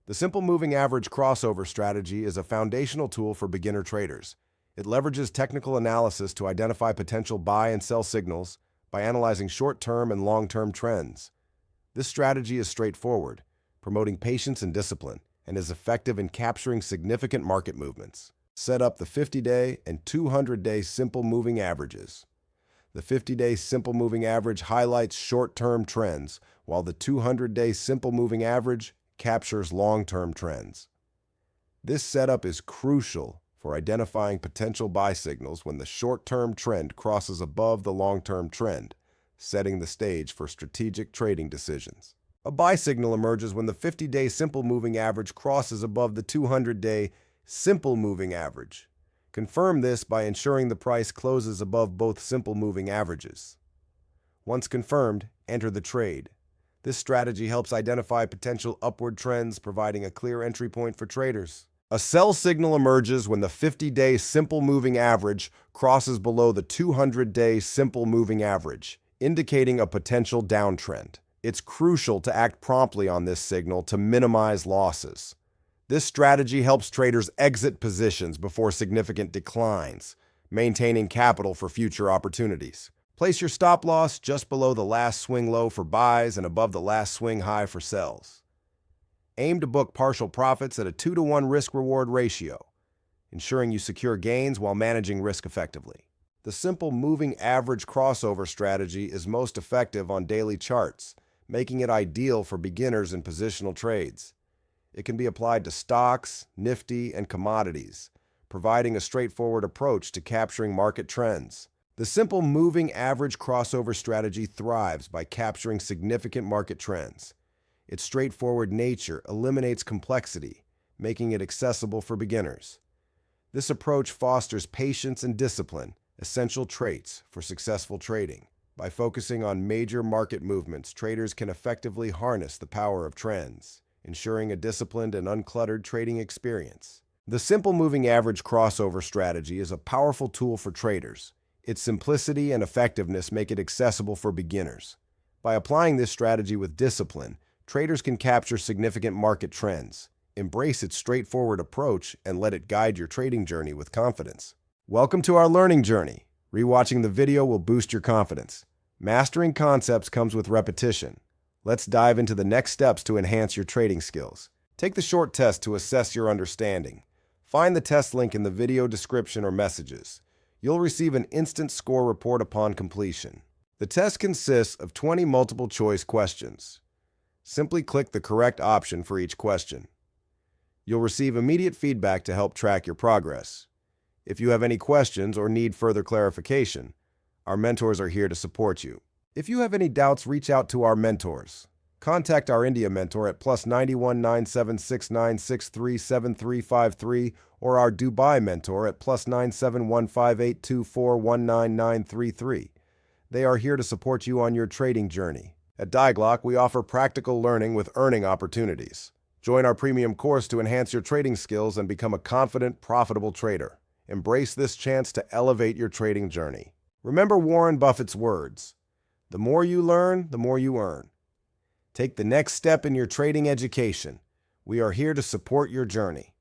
The simple moving average crossover strategy is a foundational tool for beginner traders. It leverages technical analysis to identify potential buy and sell signals by analyzing short-term and long-term trends. This strategy is straightforward, promoting patience and discipline, and is effective in capturing significant market movements. Set up the 50-day and 200-day simple moving averages. The 50-day simple moving average highlights short-term trends, while the 200-day simple moving average captures long-term trends. This setup is crucial for identifying potential buy signals when the short-term trend crosses above the long-term trend, setting the stage for strategic trading decisions. A buy signal emerges when the 50-day simple moving average crosses above the 200-day simple moving average. Confirm this by ensuring the price closes above both simple moving averages. Once confirmed, enter the trade. This strategy helps identify potential upward trends, providing a clear entry point for traders. A sell signal emerges when the 50-day simple moving average crosses below the 200-day simple moving average, indicating a potential downtrend. It's crucial to act promptly on this signal to minimize losses. This strategy helps traders exit positions before significant declines, maintaining capital for future opportunities. Place your stop loss just below the last swing low for buys and above the last swing high for sells. Aim to book partial profits at a 2-to-1 risk-reward ratio, ensuring you secure gains while managing risk effectively. The simple moving average crossover strategy is most effective on daily charts, making it ideal for beginners in positional trades. It can be applied to stocks, Nifty, and commodities, providing a straightforward approach to capturing market trends. The simple moving average crossover strategy thrives by capturing significant market trends. Its straightforward nature eliminates complexity, making it accessible for beginners. This approach fosters patience and discipline, essential traits for successful trading. By focusing on major market movements, traders can effectively harness the power of trends, ensuring a disciplined and uncluttered trading experience. The simple moving average crossover strategy is a powerful tool for traders. Its simplicity and effectiveness make it accessible for beginners. By applying this strategy with discipline, traders can capture significant market trends. Embrace its straightforward approach and let it guide your trading journey with confidence. Welcome to our learning journey. Rewatching the video will boost your confidence. Mastering concepts comes with repetition. Let's dive into the next steps to enhance your trading skills. Take the short test to assess your understanding. Find the test link in the video description or messages. You'll receive an instant score report upon completion. The test consists of 20 multiple-choice questions. Simply click the correct option for each question. You'll receive immediate feedback to help track your progress. If you have any questions or need further clarification, our mentors are here to support you. If you have any doubts, reach out to our mentors. Contact our India mentor at +91 976963 7353 or our Dubai mentor at +97 1582 199933. They are here to support you on your trading journey. At DIGLOK, we offer practical learning with earning opportunities. Join our premium course to enhance your trading skills and become a confident, profitable trader. Embrace this chance to elevate your trading journey. Remember Warren Buffett's words, "The more you learn, the more you earn." Take the next step in your trading education. We are here to support your journey.